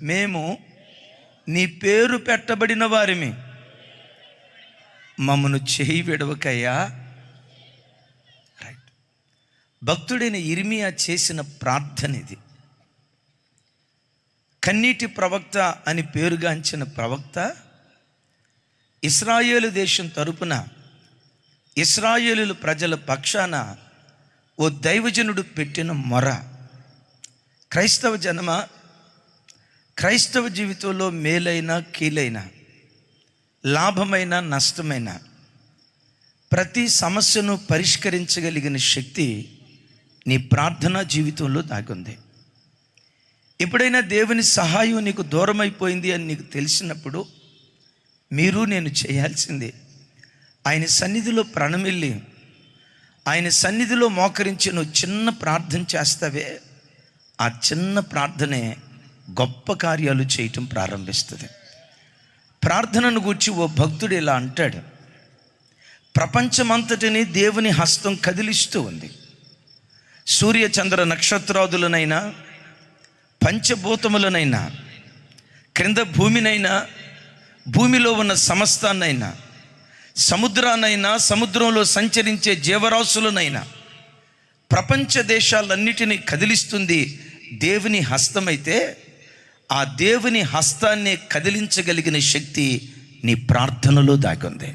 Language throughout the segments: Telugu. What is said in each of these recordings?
మేము నీ పేరు పెట్టబడిన వారిమి, మమ్మను చేయి విడవకయ్యా. రైట్. భక్తుడైన ఇర్మియా చేసిన ప్రార్థన ఇది. కన్నీటి ప్రవక్త అని పేరుగాంచిన ప్రవక్త ఇశ్రాయేలు దేశం తరపున ఇశ్రాయేలు ప్రజల పక్షాన ఓ దైవజనుడు పెట్టిన మొర. క్రైస్తవ జనమ, క్రైస్తవ జీవితంలో మేలైన కీలైన, లాభమైన నష్టమైన ప్రతి సమస్యను పరిష్కరించగలిగిన శక్తి నీ ప్రార్థనా జీవితంలో దాగుంది. ఎప్పుడైనా దేవుని సహాయం నీకు దూరం అయిపోయింది అని నీకు తెలిసినప్పుడు మీరు నేను చేయాల్సిందే ఆయన సన్నిధిలో ప్రణమిల్లి ఆయన సన్నిధిలో మోకరించి నువ్వు చిన్న ప్రార్థన చేస్తావే, ఆ చిన్న ప్రార్థనే గొప్ప కార్యాలు చేయటం ప్రారంభిస్తుంది. ప్రార్థనను గూర్చి ఓ భక్తుడు ఇలా అంటాడు, ప్రపంచమంతటిని దేవుని హస్తం కదిలిస్తూ ఉంది. సూర్య చంద్ర నక్షత్రాదులనైనా, పంచభూతములనైనా, క్రింద భూమినైనా, భూమిలో ఉన్న సమస్తాన్నైనా, సముద్రాన్నైనా, సముద్రంలో సంచరించే జీవరాశులనైనా, ప్రపంచ దేశాలన్నిటినీ కదిలిస్తుంది దేవుని హస్తమైతే, ఆ దేవుని హస్తాన్ని కదిలించగలిగిన శక్తి నీ ప్రార్థనలో దాగుంది.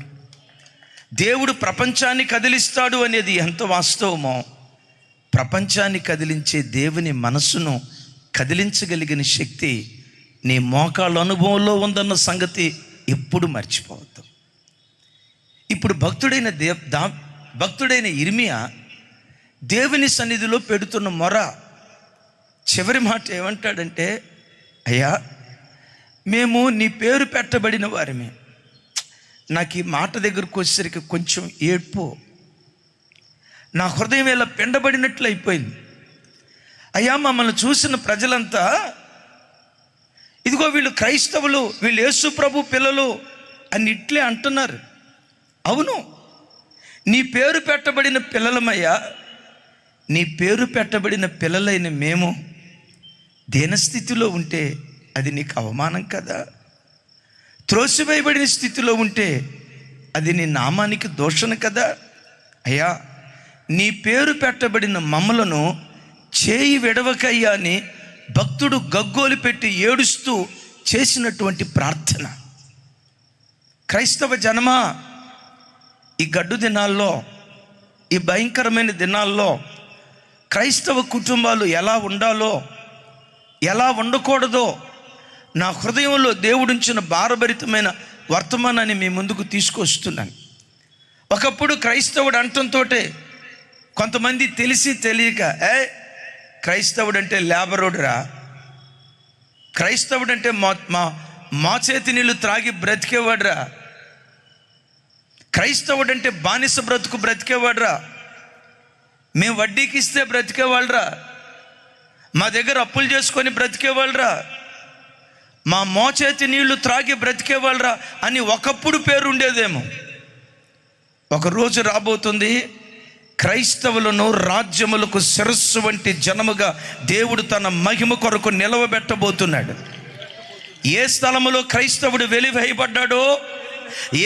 దేవుడు ప్రపంచాన్ని కదిలిస్తాడు అనేది ఎంత వాస్తవమో, ప్రపంచాన్ని కదిలించే దేవుని మనస్సును కదిలించగలిగిన శక్తి నీ మోకాళ్ళ అనుభవంలో ఉందన్న సంగతి ఎప్పుడు మర్చిపోవద్దు. ఇప్పుడు భక్తుడైన ఇర్మియా దేవుని సన్నిధిలో పెడుతున్న మొర చివరి మాట ఏమంటాడంటే, అయ్యా మేము నీ పేరు పెట్టబడిన వారిమే. నాకు ఈ మాట దగ్గరకు వచ్చేసరికి కొంచెం ఏడ్పు, నా హృదయం ఇలా పిండబడినట్లు అయిపోయింది. అయ్యా మమ్మల్ని చూసిన ప్రజలంతా ఇదిగో వీళ్ళు క్రైస్తవులు, వీళ్ళు యేసు ప్రభు పిల్లలు అని ఇట్లే అంటున్నారు. అవును, నీ పేరు పెట్టబడిన పిల్లలమయ్యా. నీ పేరు పెట్టబడిన పిల్లలైన మేము దీనస్థితిలో ఉంటే అది నీకు అవమానం కదా. త్రోసివేయబడిన స్థితిలో ఉంటే అది నీ నామానికి దూషణ కదా. అయ్యా నీ పేరు పెట్టబడిన మమ్మలను చేయి విడవకయ్యా అని భక్తుడు గగ్గోలు పెట్టి ఏడుస్తూ చేసినటువంటి ప్రార్థన. క్రైస్తవ జనమా, ఈ గడ్డు దినాల్లో, ఈ భయంకరమైన దినాల్లో క్రైస్తవ కుటుంబాలు ఎలా ఉండాలో, ఎలా ఉండకూడదో నా హృదయంలో దేవుడుంచిన భారభరితమైన వర్తమానాన్ని మీ ముందుకు తీసుకొస్తున్నాను. ఒకప్పుడు క్రైస్తవుడు అంటంతో కొంతమంది తెలిసి తెలియక, క్రైస్తవుడు అంటే లేబరోడురా, క్రైస్తవుడు అంటే మా చేతి నీళ్ళు త్రాగి బ్రతికేవాడురా, క్రైస్తవుడు అంటే బానిస బ్రతుకు బ్రతికేవాడురా, మేము వడ్డీకి ఇస్తే బ్రతికేవాళ్ళరా, మా దగ్గర అప్పులు చేసుకొని బ్రతికేవాళ్ళరా, మా మోచేతి నీళ్లు త్రాగి బ్రతికేవాళ్ళరా అని ఒకప్పుడు పేరు ఉండేదేమో. ఒకరోజు రాబోతుంది, క్రైస్తవులను రాజ్యములకు శిరస్సు వంటి జనముగా దేవుడు తన మహిమ కొరకు నిలవబెట్టబోతున్నాడు. ఏ స్థలములో క్రైస్తవుడు వెలివేయబడ్డాడో,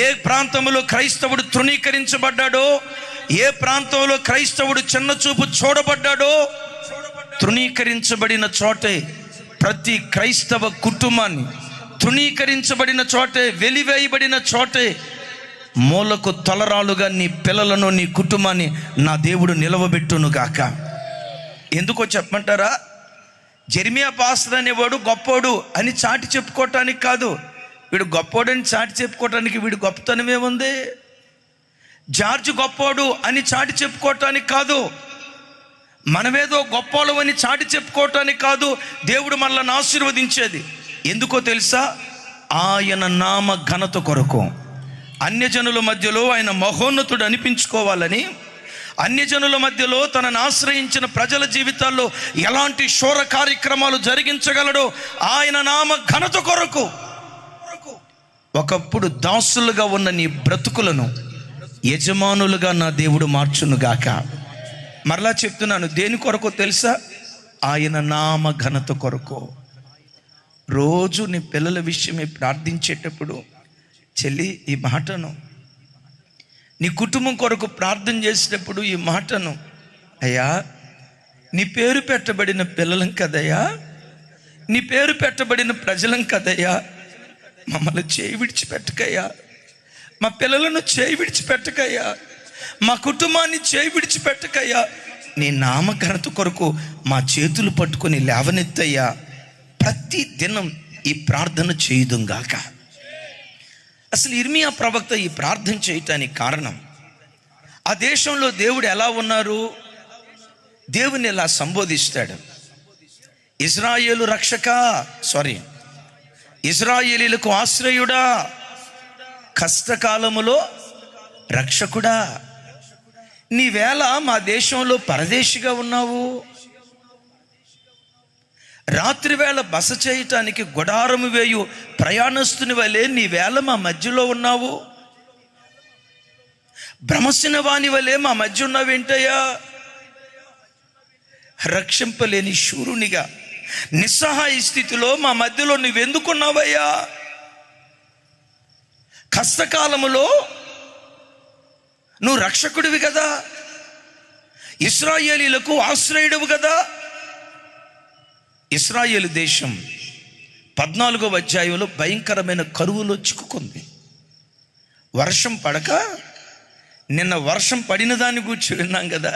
ఏ ప్రాంతంలో క్రైస్తవుడు తృణీకరించబడ్డాడో, ఏ ప్రాంతంలో క్రైస్తవుడు చిన్న చూపు చూడబడ్డాడో, తృణీకరించబడిన చోటే ప్రతి క్రైస్తవ కుటుంబాన్ని, తృణీకరించబడిన చోటే, వెలివేయబడిన చోటే మూలకు తలరాలుగా నీ పిల్లలను, నీ కుటుంబాన్ని నా దేవుడు నిలవబెట్టును గాక. ఎందుకో చెప్పమంటారా? జెర్మియా పాస్టర్ అనేవాడు గొప్పోడు అని చాటి చెప్పుకోవటానికి కాదు. వీడు గొప్పోడని చాటి చెప్పుకోవటానికి వీడు గొప్పతనమేముంది? జార్జ్ గొప్పోడు అని చాటి చెప్పుకోవటానికి కాదు. మనమేదో గొప్పోళ్ళం అని చాటి చెప్పుకోవటానికి కాదు దేవుడు మనల్ని ఆశీర్వదించేది. ఎందుకో తెలుసా? ఆయన నామ ఘనత కొరకు, అన్యజనుల మధ్యలో ఆయన మహోన్నతుడు అనిపించుకోవాలని, అన్యజనుల మధ్యలో తనను ఆశ్రయించిన ప్రజల జీవితాల్లో ఎలాంటి శోర కార్యక్రమాలు జరిగించగలడో ఆయన నామ ఘనత కొరకు. ఒకప్పుడు దాసులుగా ఉన్న నీ బ్రతుకులను యజమానులుగా నా దేవుడు మార్చునుగాక. మరలా చెప్తున్నాను, దేని కొరకు తెలుసా? ఆయన నామ ఘనత కొరకు. రోజు నీ పిల్లల విషయమే ప్రార్థించేటప్పుడు చెల్లి ఈ మాటను, నీ కుటుంబం కొరకు ప్రార్థన చేసేటప్పుడు ఈ మాటను, అయ్యా నీ పేరు పెట్టబడిన పిల్లలం కదయ్యా, నీ పేరు పెట్టబడిన ప్రజలం కదయ్యా, మమ్మల్ని చేయి విడిచిపెట్టకయ్యా, మా పిల్లలను చేయి విడిచిపెట్టకయ్యా, మా కుటుంబాన్ని చేయి విడిచిపెట్టకయ్యా, నీ నామఘనత కొరకు మా చేతులు పట్టుకొని లేవనెత్తయ్యా. ప్రతి దినం ఈ ప్రార్థన చేయుదుంగాక. అసలు ఇర్మియా ప్రవక్త ఈ ప్రార్థన చేయటానికి కారణం, ఆ దేశంలో దేవుడు ఎలా ఉన్నారు, దేవుని ఎలా సంబోధిస్తాడు. ఇజ్రాయేలు రక్షక, ఇజ్రాయేలీలకు ఆశ్రయుడా, కష్టకాలములో రక్షకుడా. నీవేళ మా దేశంలో పరదేశిగా ఉన్నావు, రాత్రివేళ బస చేయటానికి గుడారము వేయు ప్రయాణస్తుని వలె నీవేళ మా మధ్యలో ఉన్నావు, భ్రమసిన వాని వలె మా మధ్య ఉన్నావేంటయ్యా. రక్షింపలేని శూరునిగా నిస్సహాయ స్థితిలో మా మధ్యలో నువ్వెందుకున్నావయ్యా. కష్టకాలములో నువ్వు రక్షకుడివి కదా, ఇశ్రాయేలీలకు ఆశ్రయుడివి కదా. ఇశ్రాయేలు దేశం 14వ అధ్యాయంలో భయంకరమైన కరువులో చిక్కుకుంది. వర్షం పడక, నిన్న వర్షం పడిన దాన్ని గురించి విన్నాం కదా,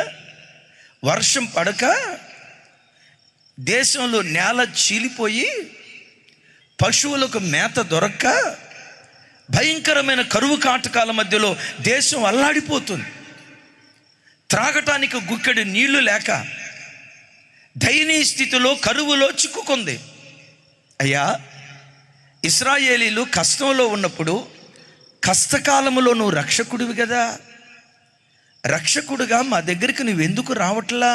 వర్షం పడక దేశంలో నేల చీలిపోయి పశువులకు మేత దొరక్క భయంకరమైన కరువు కాటకాల మధ్యలో దేశం అల్లాడిపోతుంది. త్రాగటానికి గుక్కెడు నీళ్లు లేక దయనీయ స్థితిలో కరువులో చిక్కుకుంది. అయ్యా, ఇశ్రాయేలీలు కష్టంలో ఉన్నప్పుడు కష్టకాలములో నువ్వు రక్షకుడివి కదా, రక్షకుడుగా మా దగ్గరికి నువ్వెందుకు రావట్లా.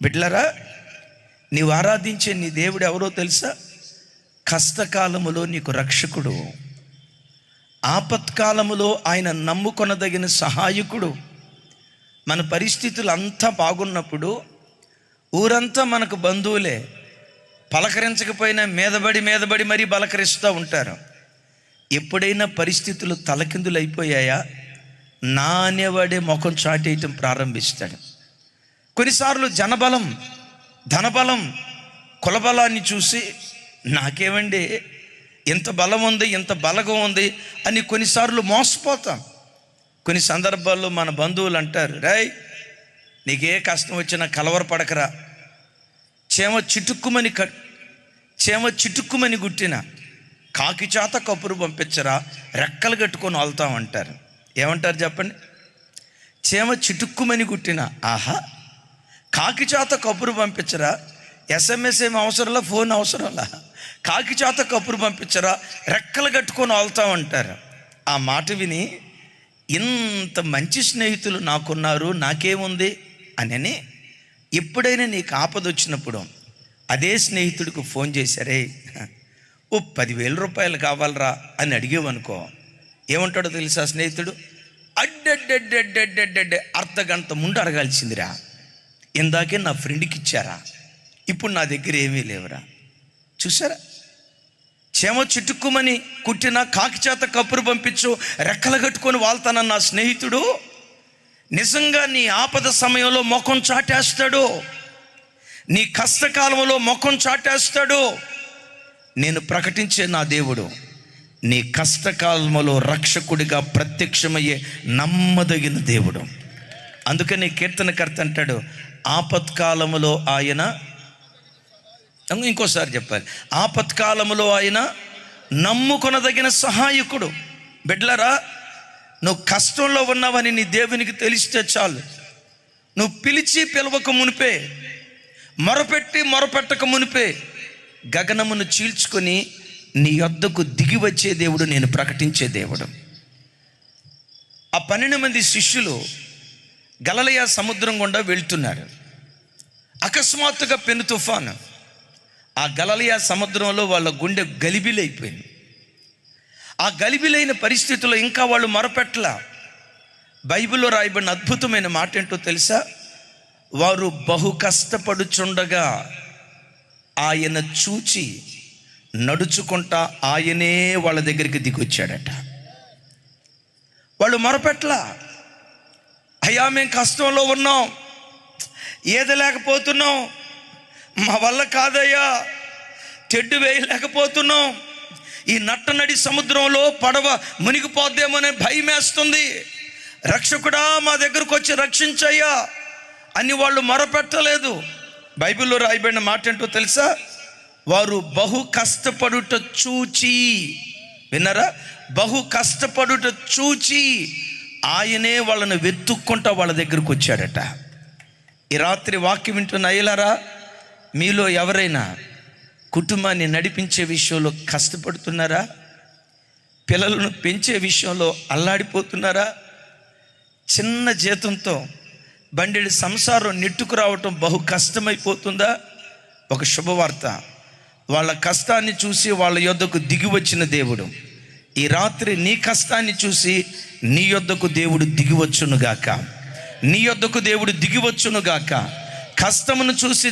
బిడ్డలారా, నీవు ఆరాధించే నీ దేవుడు ఎవరో తెలుసా? కష్టకాలములో నీకు రక్షకుడు, ఆపత్కాలములో ఆయన నమ్ముకొనదగిన సహాయకుడు. మన పరిస్థితులు అంతా బాగున్నప్పుడు ఊరంతా మనకు బంధువులే, పలకరించకపోయినా మీదబడి మరీ పలకరిస్తూ ఉంటారు. ఎప్పుడైనా పరిస్థితులు తలకిందులు అయిపోయాయా, నా అనేవాడే ముఖం చాటేయటం ప్రారంభిస్తాడు. కొన్నిసార్లు జనబలం, ధనబలం, కులబలాన్ని చూసి నాకేమండి ఇంత బలం ఉంది, ఇంత బలగం ఉంది అని కొన్నిసార్లు మోసపోతాం. కొన్ని సందర్భాల్లో మన బంధువులు అంటారు, రేయ్ నీకే కష్టం వచ్చినా కలవరపడకరా, చేమ చిటుక్కుమని గుట్టిన కాకి చేత కబురు పంపించరా, రెక్కలు కట్టుకొని వెళ్తామంటారు. ఏమంటారు చెప్పండి? చేమ చిటుక్కుమని గుట్టిన, ఆహా, కాకి చేత కబురు పంపించరా, SMS ఏం అవసరంలా, ఫోన్ అవసరంలా, కాకి చేత కబురు పంపించరా, రెక్కలు కట్టుకొని వెళ్తామంటారు. ఆ మాట విని ఇంత మంచి స్నేహితులు నాకున్నారు, నాకేముంది అని ఎప్పుడైనా నీకు ఆపద వచ్చినప్పుడు అదే స్నేహితుడికి ఫోన్ చేశారే, ఓ 10,000 రూపాయలు కావాలరా అని అడిగేవనుకో, ఏమంటాడో తెలుసా స్నేహితుడు? అడ్డడ్డడ్డడ్డడ్డడ్డే అర్ధగంట ముందు అడగాల్సిందిరా, ఇందాకే నా ఫ్రెండ్కి ఇచ్చారా, ఇప్పుడు నా దగ్గర ఏమీ లేవురా. చూసారా, చేమ చిటుక్కుమని కుట్టిన కాకి చేత కప్పురు పంపించు, రెక్కలు కట్టుకొని వాళ్తానన్న స్నేహితుడు నిజంగా నీ ఆపద సమయంలో ముఖం చాటేస్తాడు, నీ కష్టకాలంలో ముఖం చాటేస్తాడు. నేను ప్రకటించే నా దేవుడు నీ కష్టకాలంలో రక్షకుడిగా ప్రత్యక్షమయ్యే నమ్మదగిన దేవుడు. అందుకని కీర్తనకర్త అంటాడు, ఆపత్కాలములో ఆయన, ఇంకోసారి చెప్పాలి, ఆపత్కాలములో ఆయన నమ్ముకొనదగిన సహాయకుడు. బిడ్డలారా, నువ్వు కష్టంలో ఉన్నావని నీ దేవునికి తెలిస్తే చాలు. నువ్వు పిలవక మునిపే, మొరపెట్టక మునిపే గగనమును చీల్చుకొని నీ యొద్దకు దిగి వచ్చే దేవుడు, నేను ప్రకటించే దేవుడు. ఆ 12 మంది శిష్యులు గలిలయ సముద్రం గుండా వెళ్తున్నారు. అకస్మాత్తుగా పెను తుఫాను. ఆ గలిలయ సముద్రంలో వాళ్ళ గుండె గలిబిలైపోయింది. ఆ గలిబిలైన పరిస్థితుల్లో ఇంకా వాళ్ళు మొరపెట్టలా. బైబిల్లో రాయబడిన అద్భుతమైన మాట ఏంటో తెలుసా? వారు బహు కష్టపడుచుండగా ఆయన చూచి నడుచుకుంటా ఆయనే వాళ్ళ దగ్గరికి దిగొచ్చాడట. వాళ్ళు మొరపెట్ల, అయ్యా మేము కష్టంలో ఉన్నాం, ఏదలేకపోతున్నాం, మా వల్ల కాదయ్యా, తెడ్డు వేయలేకపోతున్నాం, ఈ నట్టనడి సముద్రంలో పడవ మునిగిపోద్దేమోనే భయం వేస్తుంది, రక్షకుడా మా దగ్గరకు వచ్చి రక్షించయ్యా అని వాళ్ళు మొరపెట్టలేదు. బైబిల్లో రాయబడిన మాట ఏంటో తెలుసా? వారు బహు కష్టపడుట చూచి, విన్నారా? బహు కష్టపడుట చూచి ఆయనే వాళ్ళను వెతుక్కుంటా వాళ్ళ దగ్గరకు వచ్చాడట. ఈ రాత్రి వాక్యం వింటున్న అయ్యలారా, మీలో ఎవరైనా కుటుంబాన్ని నడిపించే విషయంలో కష్టపడుతున్నారా? పిల్లలను పెంచే విషయంలో అల్లాడిపోతున్నారా? చిన్న జీతంతో బండెడి సంసారం నెట్టుకు రావటం బహు కష్టమైపోతుందా? ఒక శుభవార్త, వాళ్ళ కష్టాన్ని చూసి వాళ్ళ యొద్దకు దిగి వచ్చిన దేవుడు ఈ రాత్రి నీ కష్టాన్ని చూసి నీ యొద్దకు దేవుడు దిగివచ్చునుగాక, నీ యొద్దకు దేవుడు దిగివచ్చునుగాక. కష్టమును చూసి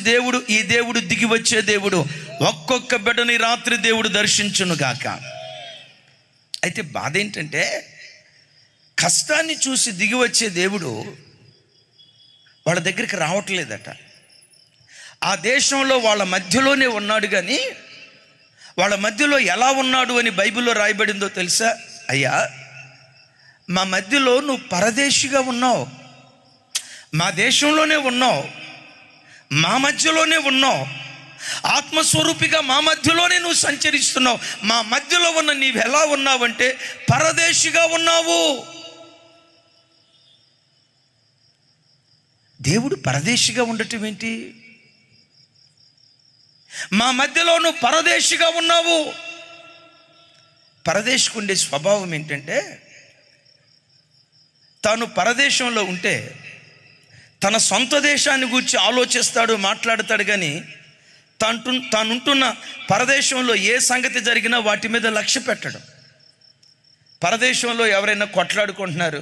ఈ దేవుడు దిగి వచ్చే దేవుడు ఒక్కొక్క బిడ్డని రాత్రి దేవుడు దర్శించునుగాక. అయితే బాధ ఏంటంటే, కష్టాన్ని చూసి దిగి వచ్చే దేవుడు వాళ్ళ దగ్గరికి రావట్లేదట. ఆ దేశంలో వాళ్ళ మధ్యలోనే ఉన్నాడు, కానీ వాళ్ళ మధ్యలో ఎలా ఉన్నాడు అని బైబిల్లో రాయబడిందో తెలుసా? అయ్యా, మా మధ్యలో నువ్వు పరదేశిగా ఉన్నావు, మా దేశంలోనే ఉన్నావు, మా మధ్యలోనే ఉన్నావు, ఆత్మస్వరూపిగా మా మధ్యలోనే నువ్వు సంచరిస్తున్నావు. మా మధ్యలో ఉన్న నీవు ఎలా ఉన్నావంటే పరదేశిగా ఉన్నావు. దేవుడు పరదేశిగా ఉండటం ఏంటి? మా మధ్యలో నువ్వు పరదేశిగా ఉన్నావు. పరదేశికి ఉండే స్వభావం ఏంటంటే, తాను పరదేశంలో ఉంటే తన సొంత దేశాన్ని గురించి ఆలోచిస్తాడు, మాట్లాడతాడు, కానీ తానుంటున్న పరదేశంలో ఏ సంగతి జరిగినా వాటి మీద లక్ష్య పెట్టడం. పరదేశంలో ఎవరైనా కొట్లాడుకుంటున్నారు,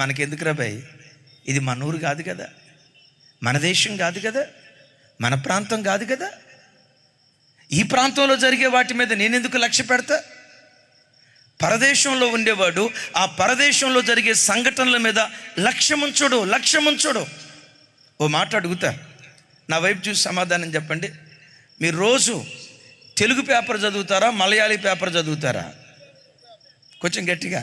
మనకెందుకురా భయ్, ఇది మన ఊరు కాదు కదా, మన దేశం కాదు కదా, మన ప్రాంతం కాదు కదా, ఈ ప్రాంతంలో జరిగే వాటి మీద నేనెందుకు లక్ష్య పెడతా? పరదేశంలో ఉండేవాడు ఆ పరదేశంలో జరిగే సంఘటనల మీద లక్ష్యముంచడు. ఓ మాట అడుగుతా, నా వైపు చూసి సమాధానం చెప్పండి. మీరు రోజు తెలుగు పేపర్ చదువుతారా, మలయాళీ పేపర్ చదువుతారా? కొంచెం గట్టిగా.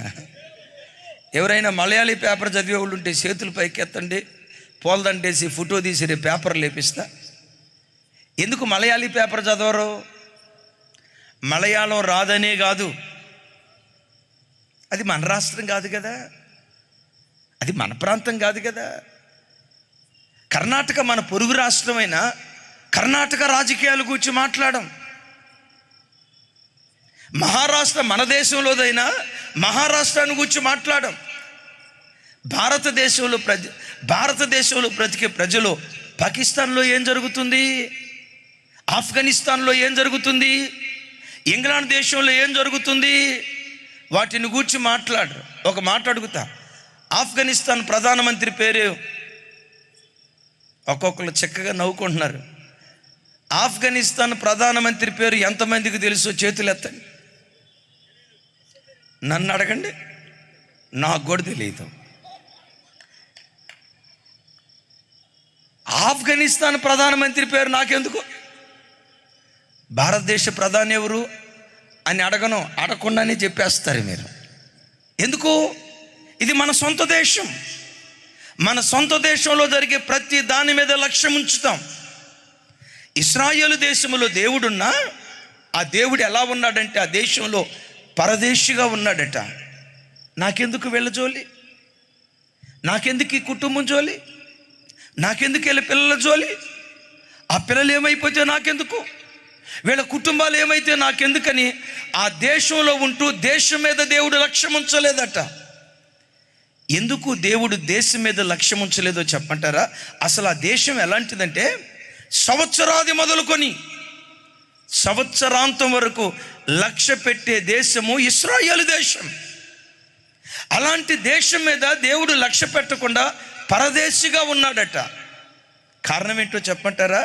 ఎవరైనా మలయాళీ పేపర్ చదివే వాళ్ళు ఉంటే చేతులు పైకి ఎత్తండి. పోల్దండేసి ఫోటో తీసి రేపు పేపర్ లేపిస్తా. ఎందుకు మలయాళీ పేపర్ చదవరు? మలయాళం రాదనే కాదు, అది మన రాష్ట్రం కాదు కదా, అది మన ప్రాంతం కాదు కదా. కర్ణాటక మన పొరుగు రాష్ట్రమైన కర్ణాటక రాజకీయాల గురించి మాట్లాడడం. మహారాష్ట్ర మన దేశంలోదైనా మహారాష్ట్రాన్ని గురించి మాట్లాడడం. భారతదేశంలో బ్రతికే ప్రజలు పాకిస్తాన్లో ఏం జరుగుతుంది, ఆఫ్ఘనిస్తాన్లో ఏం జరుగుతుంది, ఇంగ్లాండ్ దేశంలో ఏం జరుగుతుంది, వాటిని గూర్చి మాట్లాడరు. ఒక మాట అడుగుతా, ఆఫ్ఘనిస్తాన్ ప్రధానమంత్రి పేరు, ఒక్కొక్కరు చక్కగా నవ్వుకుంటున్నారు, ఆఫ్ఘనిస్తాన్ ప్రధానమంత్రి పేరు ఎంతమందికి తెలుసో చేతులు ఎత్తండి. నన్ను అడగండి, నాకు కూడా తెలియదు. ఆఫ్ఘనిస్తాన్ ప్రధానమంత్రి పేరు నాకెందుకు? భారతదేశ ప్రధాని ఎవరు అని అడగకుండానే చెప్పేస్తారు మీరు. ఎందుకు? ఇది మన సొంత దేశం. మన సొంత దేశంలో జరిగే ప్రతి దాని మీద లక్ష్యం ఉంచుతాం. ఇశ్రాయేలు దేశంలో దేవుడున్నా ఆ దేవుడు ఎలా ఉన్నాడంటే ఆ దేశంలో పరదేశిగా ఉన్నాడట. నాకెందుకు వీళ్ళ జోలి, నాకెందుకు ఈ కుటుంబం జోలి, నాకెందుకు వీళ్ళ పిల్లల జోలి, ఆ పిల్లలు ఏమైపోతే నాకెందుకు, వీళ్ళ కుటుంబాలు ఏమైతే నాకెందుకని ఆ దేశంలో ఉంటూ దేశం మీద దేవుడు లక్ష్యం ఉంచలేదట. ఎందుకు దేవుడు దేశం మీద లక్ష్యం ఉంచలేదో చెప్పంటారా? అసలు ఆ దేశం ఎలాంటిదంటే సంవత్సరాది మొదలుకొని సంవత్సరాంతం వరకు లక్ష్య పెట్టే దేశము ఇశ్రాయేలు దేశం. అలాంటి దేశం మీద దేవుడు లక్ష్య పెట్టకుండా పరదేశిగా ఉన్నాడట. కారణం ఏంటో చెప్పంటారా?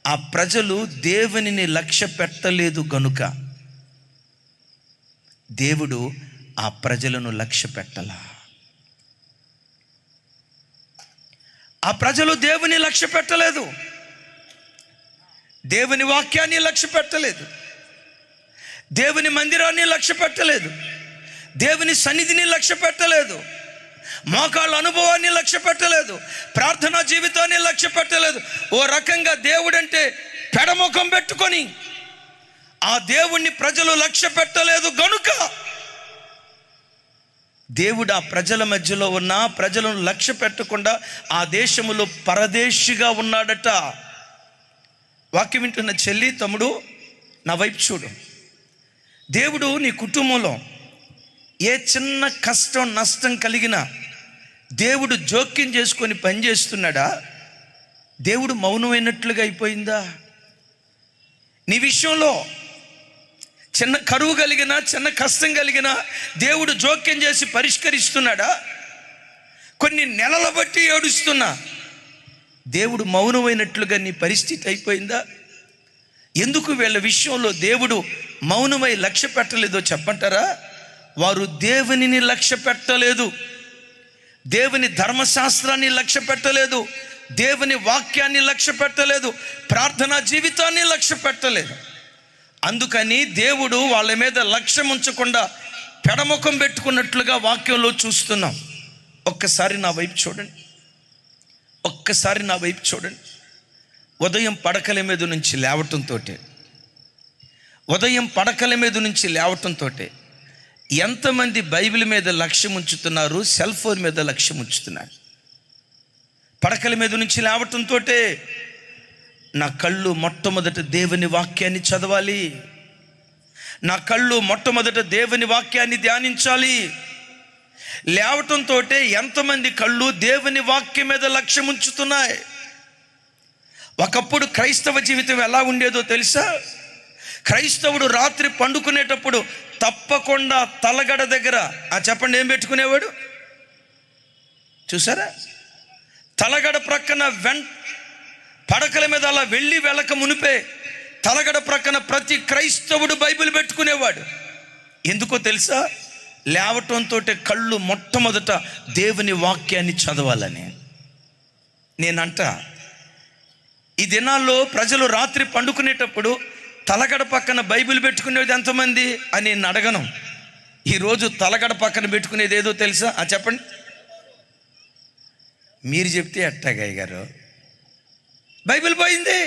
ఆ ప్రజలు దేవునిని లక్ష్య పెట్టలేదు గనుక దేవుడు ఆ ప్రజలను లక్ష్య పెట్టలా. ఆ ప్రజలు దేవుని లక్ష్య పెట్టలేదు, దేవుని వాక్యాన్ని లక్ష్య పెట్టలేదు, దేవుని మందిరాన్ని లక్ష్య పెట్టలేదు, దేవుని సన్నిధిని లక్ష్య పెట్టలేదు, మోకాళ్ళ అనుభవాన్ని లక్ష్య పెట్టలేదు, ప్రార్థనా జీవితాన్ని లక్ష్య పెట్టలేదు. ఓ రకంగా దేవుడంటే పెడముఖం పెట్టుకొని ఆ దేవుణ్ణి ప్రజలు లక్ష్య పెట్టలేదు గనుక దేవుడు ఆ ప్రజల మధ్యలో ఉన్న ప్రజలను లక్ష్య పెట్టకుండా ఆ దేశములో పరదేశిగా ఉన్నాడట. వాక్యం వింటున్న చెల్లి, తమ్ముడు, నా వైపు చూడు. దేవుడు నీ కుటుంబంలో ఏ చిన్న కష్టం నష్టం కలిగినా దేవుడు జోక్యం చేసుకొని పనిచేస్తున్నాడా? దేవుడు మౌనమైనట్లుగా అయిపోయిందా? నీ విషయంలో చిన్న కరువు కలిగినా చిన్న కష్టం కలిగినా దేవుడు జోక్యం చేసి పరిష్కరిస్తున్నాడా? కొన్ని నెలల బట్టి ఏడుస్తున్నా దేవుడు మౌనమైనట్లుగా నీ పరిస్థితి అయిపోయిందా? ఎందుకు వీళ్ళ విషయంలో దేవుడు మౌనమై లక్ష్య పెట్టలేదో చెప్పంటారా? వారు దేవునిని లక్ష్య పెట్టలేదు, దేవుని ధర్మశాస్త్రాన్ని లక్ష్య పెట్టలేదు, దేవుని వాక్యాన్ని లక్ష్య పెట్టలేదు, ప్రార్థనా జీవితాన్ని లక్ష్య పెట్టలేదు. అందుకని దేవుడు వాళ్ళ మీద లక్ష్యం ఉంచకుండా పెడముఖం పెట్టుకున్నట్లుగా వాక్యంలో చూస్తున్నాం. ఒక్కసారి నా వైపు చూడండి, ఒక్కసారి నా వైపు చూడండి. ఉదయం పడకల మీద నుంచి లేవటంతో ఎంతమంది బైబిల్ మీద లక్ష్యం ఉంచుతున్నారు, సెల్ ఫోన్ మీద లక్ష్యం ఉంచుతున్నారు? పడకల మీద నుంచి లేవటంతో నా కళ్ళు మొట్టమొదట దేవుని వాక్యాన్ని చదవాలి, నా కళ్ళు మొట్టమొదట దేవుని వాక్యాన్ని ధ్యానించాలి. లేవటంతో ఎంతమంది కళ్ళు దేవుని వాక్యం మీద లక్ష్యం ఉంచుతున్నాయి? ఒకప్పుడు క్రైస్తవ జీవితం ఎలా ఉండేదో తెలుసా? క్రైస్తవుడు రాత్రి పండుకునేటప్పుడు తప్పకుండా తలగడ దగ్గర చెప్పండి ఏం పెట్టుకునేవాడు చూసారా? తలగడ ప్రక్కన పడకల మీద అలా వెళ్ళక మునిపే తలగడ ప్రక్కన ప్రతి క్రైస్తవుడు బైబిల్ పెట్టుకునేవాడు. ఎందుకో తెలుసా? లేవటంతో కళ్ళు మొట్టమొదట దేవుని వాక్యాన్ని చదవాలని. నేనంట ఈ దినాల్లో ప్రజలు రాత్రి పండుకునేటప్పుడు తలగడ పక్కన బైబిల్ పెట్టుకునేది ఎంతమంది అని నేను అడగను. ఈరోజు తలగడ పక్కన పెట్టుకునేది ఏదో తెలుసా? చెప్పండి. మీరు చెప్తే అట్టాగయ్య గారు, బైబిల్ పోయింది.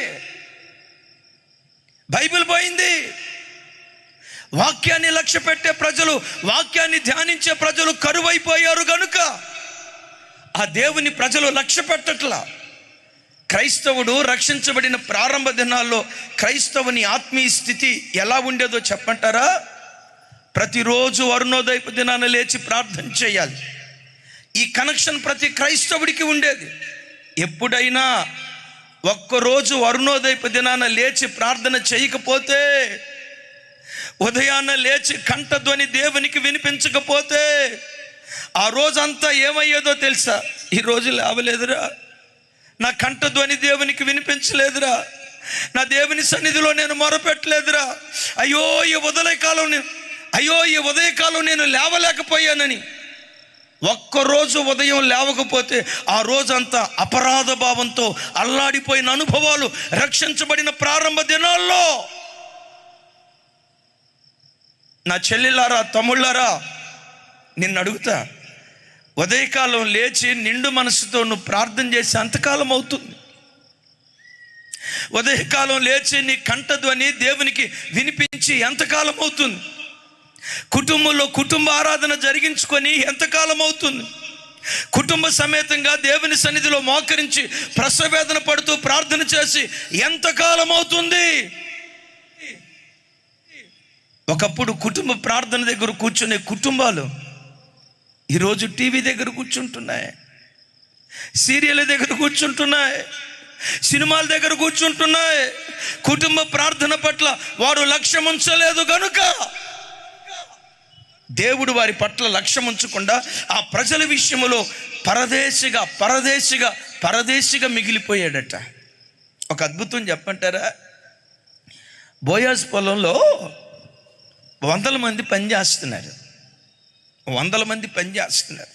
వాక్యాన్ని లక్ష్య పెట్టే ప్రజలు, వాక్యాన్ని ధ్యానించే ప్రజలు కరువైపోయారు గనుక ఆ దేవుని ప్రజలు లక్ష్య పెట్టట్లా. క్రైస్తవుడు రక్షించబడిన ప్రారంభ దినాల్లో క్రైస్తవుని ఆత్మీయ స్థితి ఎలా ఉండేదో చెప్పంటారా? ప్రతిరోజు అరుణోదయపు దినాన లేచి ప్రార్థన చేయాలి. ఈ కనెక్షన్ ప్రతి క్రైస్తవుడికి ఉండేది. ఎప్పుడైనా ఒక్కరోజు అరుణోదయపు దినాన లేచి ప్రార్థన చేయకపోతే, ఉదయాన్న లేచి కంఠధ్వని దేవునికి వినిపించకపోతే ఆ రోజంతా ఏమయ్యేదో తెలుసా? ఈరోజు లేవలేదురా, నా కంఠధ్వని దేవునికి వినిపించలేదురా, నా దేవుని సన్నిధిలో నేను మొరపెట్టలేదురా, అయ్యో ఈ ఉదయకాలం నేను లేవలేకపోయానని ఒక్కరోజు ఉదయం లేవకపోతే ఆ రోజంతా అపరాధ భావంతో అల్లాడిపోయిన అనుభవాలు రక్షించబడిన ప్రారంభ దినాల్లో. నా చెల్లెలారా, తమ్ముళ్ళారా, నిన్ను అడుగుతా, ఉదయకాలం లేచి నిండు మనసుతో నువ్వు ప్రార్థన చేసి అంతకాలం అవుతుంది? ఉదయకాలం లేచి నీ కంఠధ్వని దేవునికి వినిపించి ఎంతకాలం అవుతుంది? కుటుంబంలో కుటుంబ ఆరాధన జరిగించుకొని ఎంతకాలం అవుతుంది? కుటుంబ సమేతంగా దేవుని సన్నిధిలో మోకరించి ప్రసవేదన పడుతూ ప్రార్థన చేసి ఎంతకాలం అవుతుంది? ఒకప్పుడు కుటుంబ ప్రార్థన దగ్గర కూర్చునే కుటుంబాలు ఈరోజు టీవీ దగ్గర కూర్చుంటున్నాయి, సీరియల్ దగ్గర కూర్చుంటున్నాయి, సినిమాల దగ్గర కూర్చుంటున్నాయి. కుటుంబ ప్రార్థన పట్ల వారు లక్ష్యం ఉంచలేదు గనుక దేవుడు వారి పట్ల లక్ష్యం ఉంచకుండా ఆ ప్రజల విషయంలో పరదేశిగా మిగిలిపోయాడట. ఒక అద్భుతం చెప్పంటారా? బోయాజ్ పొలంలో 100 మంది పనిచేస్తున్నారు. 100 మంది పనిచేస్తున్నారు.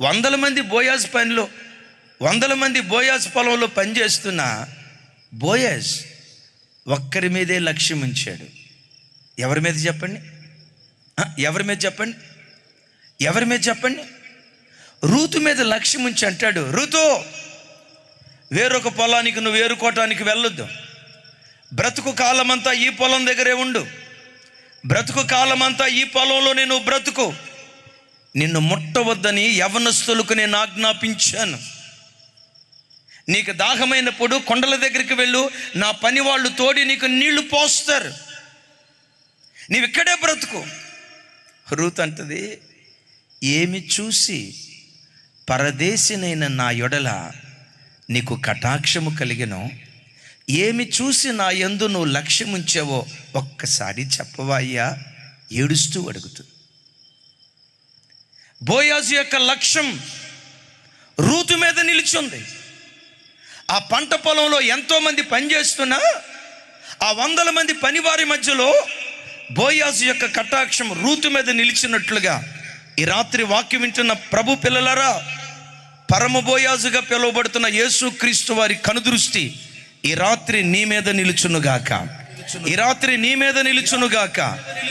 100 మంది బోయాజ్ పనిలో 100 మంది బోయాజ్ పొలంలో పనిచేస్తున్న బోయాజ్ ఒక్కరి మీదే లక్ష్యం ఉంచాడు. ఎవరి మీద చెప్పండి? ఎవరి మీద చెప్పండి? ఎవరి మీద చెప్పండి? రూతు మీద లక్ష్యం ఉంచి అంటాడు, రూతు, వేరొక పొలానికి నువ్వు ఏరుకోవటానికి వెళ్ళొద్దు. బ్రతుకు కాలమంతా ఈ పొలం దగ్గరే ఉండు. బ్రతుకు కాలమంతా ఈ పొలంలోనే నువ్వు బ్రతుకు. నిన్ను ముట్టవద్దని యవనస్తులకు నేను ఆజ్ఞాపించాను. నీకు దాహమైనప్పుడు కొండల దగ్గరికి వెళ్ళు, నా పని వాళ్ళు తోడి నీకు నీళ్లు పోస్తారు. నీవు ఇక్కడే బ్రతుకు. రూత్ అంటది, ఏమి చూసి పరదేశినైన నా యొడల నీకు కటాక్షము కలిగెనో, ఏమి చూసి నా యందు నువ్వు లక్ష్యం ఉంచావో ఒక్కసారి చెప్పవా అయ్యా? ఏడుస్తూ అడుగుతుంది. బోయాజు యొక్క లక్ష్యం రూతు మీద నిలిచింది. ఆ పంట పొలంలో ఎంతోమంది పనిచేస్తున్నా ఆ 100 మంది పనివారి మధ్యలో బోయాజు యొక్క కటాక్షం రూతు మీద నిలిచినట్లుగా ఈ రాత్రి వాక్యం వింటున్న ప్రభు పిల్లలారా, పరమ బోయాజుగా పిలువబడుతున్న యేసు క్రీస్తు వారి కనుదృష్టి ఈ రాత్రి నీ మీద నిలుచునుగాక. ఈ రాత్రి నీ మీద నిలుచునుగాక,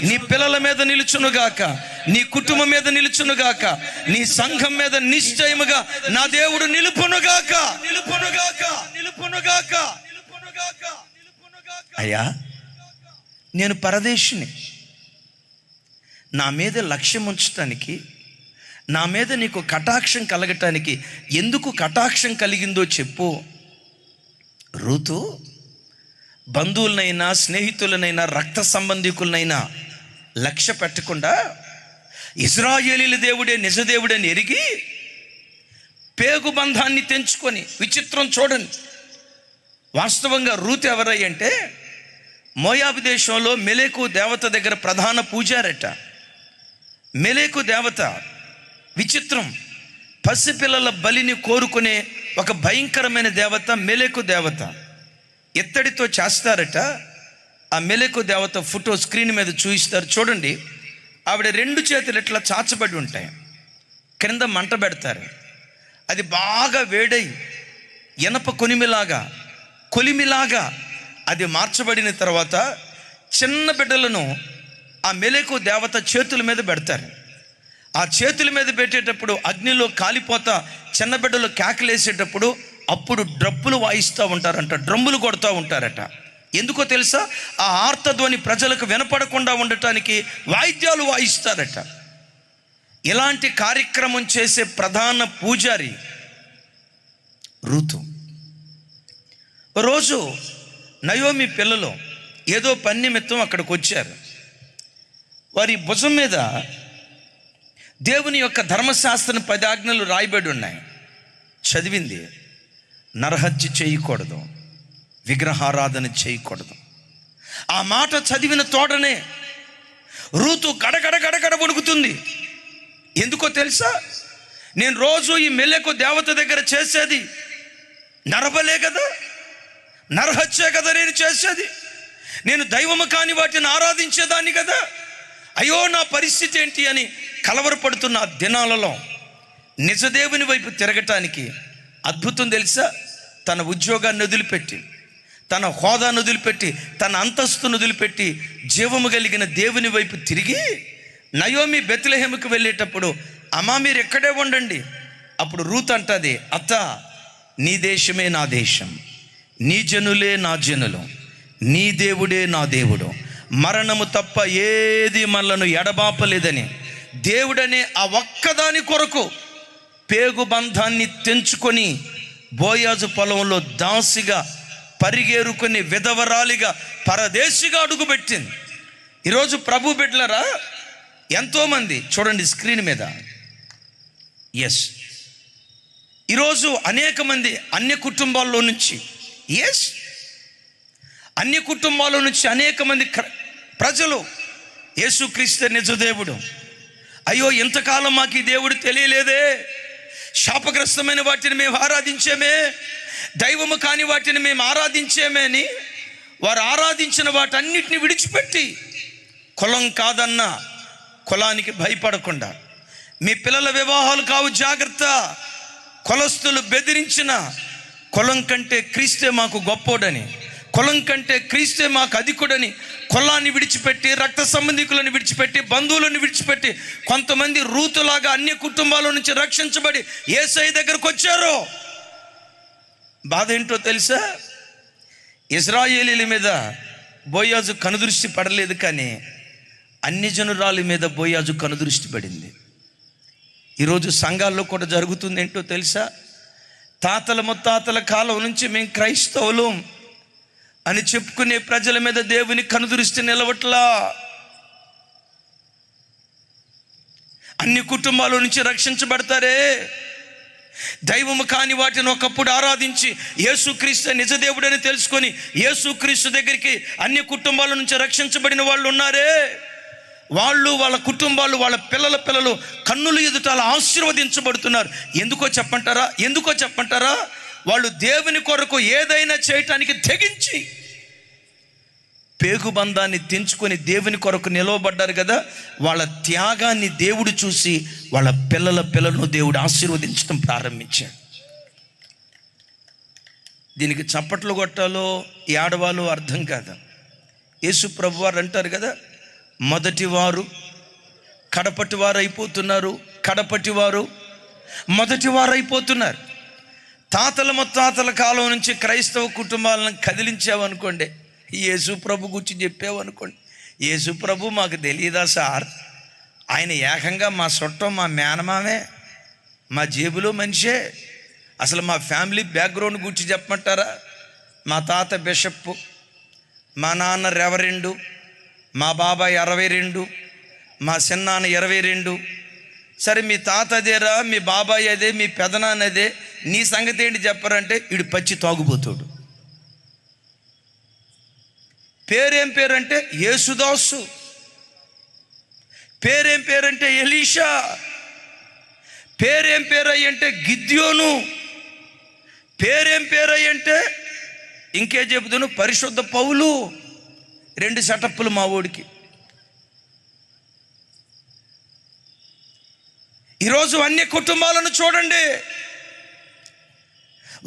నీ పిల్లల మీద నిలుచునుగాక, నీ కుటుంబం మీద నిలుచునుగాక, నీ సంఘం మీద నిశ్చయముగా నా దేవుడు నిలుపునుగాక. నిలుపునుగాక, నిలుపునుగాక, నిలుపునుగాక. అయ్యా, నేను పరదేశిని. నా మీద లక్ష్యం ఉంచటానికి, నా మీద నీకు కటాక్షం కలగటానికి ఎందుకు కటాక్షం కలిగిందో చెప్పు. రూతు బంధువులనైనా స్నేహితులనైనా రక్త సంబంధికులనైనా లక్ష్య పెట్టకుండా ఇశ్రాయేలీల దేవుడే నిజదేవుడని ఎరిగి పేగు బంధాన్ని తెంచుకొని, విచిత్రం చూడండి, వాస్తవంగా రూతు ఎవరయ్యంటే మోయాబు దేశంలో మెలెకు దేవత దగ్గర ప్రధాన పూజారట. మెలెకు దేవత విచిత్రం, పసిపిల్లల బలిని కోరుకునే ఒక భయంకరమైన దేవత మెలెకు దేవత. ఇత్తడితో చేస్తారట. ఆ మెలెకు దేవత ఫోటో స్క్రీన్ మీద చూపిస్తారు చూడండి. ఆవిడ 2 చేతులు ఇట్లా చాచబడి ఉంటాయి, క్రింద మంట పెడతారు. అది బాగా వేడై ఎనప కొలిమిలాగా అది మార్చబడిన తర్వాత చిన్న బిడ్డలను ఆ మెలెకు దేవత చేతుల మీద పెడతారు. ఆ చేతుల మీద పెట్టేటప్పుడు అగ్నిలో కాలిపోతా చిన్న బిడ్డలు కేకలేసేటప్పుడు అప్పుడు డ్రప్పులు వాయిస్తూ ఉంటారంట, డ్రమ్ములు కొడుతూ ఉంటారట. ఎందుకో తెలుసా? ఆ ఆర్తధ్వని ప్రజలకు వినపడకుండా ఉండటానికి వాయిద్యాలు వాయిస్తారట. ఇలాంటి కార్యక్రమం చేసే ప్రధాన పూజారి రూతు. రోజు నయోమి పిల్లలు ఏదో పని నిమిత్తం అక్కడికి వచ్చారు. వారి భుజం మీద దేవుని యొక్క ధర్మశాస్త్రం 10 ఆజ్ఞలు రాయబడి ఉన్నాయి. చదివింది, నరహత్య చేయకూడదు, విగ్రహారాధన చేయకూడదు. ఆ మాట చదివిన తోడనే రూతు గడగడ వణుకుతుంది. ఎందుకో తెలుసా? నేను రోజు ఈ మెలెకు దేవత దగ్గర చేసేది నరబలే కదా, నరహత్యే కదా నేను చేసేది. నేను దైవము కాని వాటిని ఆరాధించేదాన్ని కదా. అయ్యో, నా పరిస్థితి ఏంటి అని కలవరపడుతున్న ఆ దినాలలో నిజదేవుని వైపు తిరగటానికి అద్భుతం తెలుసా? తన ఉద్యోగాన్ని వదిలిపెట్టి, తన హోదాను వదిలిపెట్టి, తన అంతస్తును వదిలిపెట్టి జీవము కలిగిన దేవుని వైపు తిరిగి నయోమి బెత్లెహేముకు వెళ్ళేటప్పుడు, అమ్మా మీరు ఎక్కడే ఉండండి. అప్పుడు రూత్ అంటది, అత్త నీ దేశమే నా దేశం, నీ జనులే నా జనులు, నీ దేవుడే నా దేవుడు, మరణము తప్ప ఏది మనలను ఎడబాపలేదని దేవుడనే ఆ ఒక్కదాని కొరకు పేగు బంధాన్ని తెంచుకొని బోయాజు పొలంలో దాసిగా పరిగేరుకుని విధవరాలిగా పరదేశిగా అడుగుపెట్టింది. ఈరోజు ప్రభు బిడ్డలరా, ఎంతోమంది చూడండి స్క్రీన్ మీద. ఎస్, ఈరోజు అనేక మంది అన్య కుటుంబాల్లో నుంచి, అన్య కుటుంబాల నుంచి అనేక మంది ప్రజలు యేసుక్రీస్తు నిజదేవుడు, అయ్యో ఇంతకాలం మాకు ఈ దేవుడు తెలియలేదే, శాపగ్రస్తమైన వాటిని మేము ఆరాధించామే, దైవము కాని వాటిని మేము ఆరాధించేమని వారు ఆరాధించిన వాటన్నిటిని విడిచిపెట్టి, కులం కాదన్న కులానికి భయపడకుండా, మీ పిల్లల వివాహాలు కావు జాగ్రత్త, కులస్తులు బెదిరించిన కులం కంటే క్రీస్తే మాకు గొప్పోడని, కులం కంటే క్రీస్తే మాకు అధికుడని కులాన్ని విడిచిపెట్టి, రక్త సంబంధికులను విడిచిపెట్టి, బంధువులను విడిచిపెట్టి కొంతమంది రూతులాగా అన్య కుటుంబాల నుంచి రక్షించబడి యేసయ్య దగ్గరకు వచ్చారు. బాధ ఏంటో తెలుసా? ఇశ్రాయేలీల మీద బోయాజు కనుదృష్టి పడలేదు, కానీ అన్ని జనురాల మీద బోయాజు కనుదృష్టి పడింది. ఈరోజు సంఘాల్లో కూడా జరుగుతుంది ఏంటో తెలుసా? తాతల ముత్తాతల కాలం నుంచి మేము క్రైస్తవులం అని చెప్పుకునే ప్రజల మీద దేవుని కనుదృష్టి నిలవట్లా. అన్ని కుటుంబాల నుంచి రక్షించబడతారే, దైవము కాని వాటిని ఒకప్పుడు ఆరాధించి యేసుక్రీస్తు నిజదేవుడని తెలుసుకొని యేసుక్రీస్తు దగ్గరికి అన్ని కుటుంబాల నుంచి రక్షించబడిన వాళ్ళు ఉన్నారే, వాళ్ళు, వాళ్ళ కుటుంబాలు, వాళ్ళ పిల్లలు కన్నుల ఎదుట అలా ఆశీర్వదించబడుతున్నారు. ఎందుకో చెప్పంటారా? వాళ్ళు దేవుని కొరకు ఏదైనా చేయటానికి తెగించి పేగుబంధాన్ని తెంచుకొని దేవుని కొరకు నిలవబడ్డారు కదా. వాళ్ళ త్యాగాన్ని దేవుడు చూసి వాళ్ళ పిల్లలను దేవుడు ఆశీర్వదించడం ప్రారంభించాడు. దీనికి చప్పట్లు కొట్టాలో ఏడవాలో అర్థం కాదు. యేసు ప్రభు వారు అంటారు కదా, మొదటివారు కడపటివారు అయిపోతున్నారు, కడపటివారు మొదటివారు అయిపోతున్నారు. తాతల ముత్తాతల కాలం నుంచి క్రైస్తవ కుటుంబాలను కదిలించావనుకోండి, యేసు ప్రభు గురించి చెప్పావనుకోండి, యేసు ప్రభు మాకు తెలియదా సార్, ఆయన ఏకంగా మా చుట్టం, మా మేనమామే, మా జేబులో మనిషే, అసలు మా ఫ్యామిలీ బ్యాక్గ్రౌండ్ గురించి చెప్పమంటారా? మా తాత బిషప్, మా నాన్న రెవరెండు, మా బాబాయ్ 62, మా చిన్నాన్న 22. సరే మీ తాత అదేరా, మీ బాబాయ్ అదే, మీ పెదనాన్న అదే, నీ సంగతి ఏంటి చెప్పారంటే వీడు పచ్చి తాగుబోతాడు. పేరేం పేరంటే యేసుదాసు, పేరేం పేరంటే ఎలీషా, పేరేం పేరయ్యంటే గిద్యోను, పేరేం పేరయ్యంటే ఇంకే చెబుతాను పరిశుద్ధ పౌలు. 2 సెటప్పులు మా ఓడికి. ఈరోజు అన్ని కుటుంబాలను చూడండి.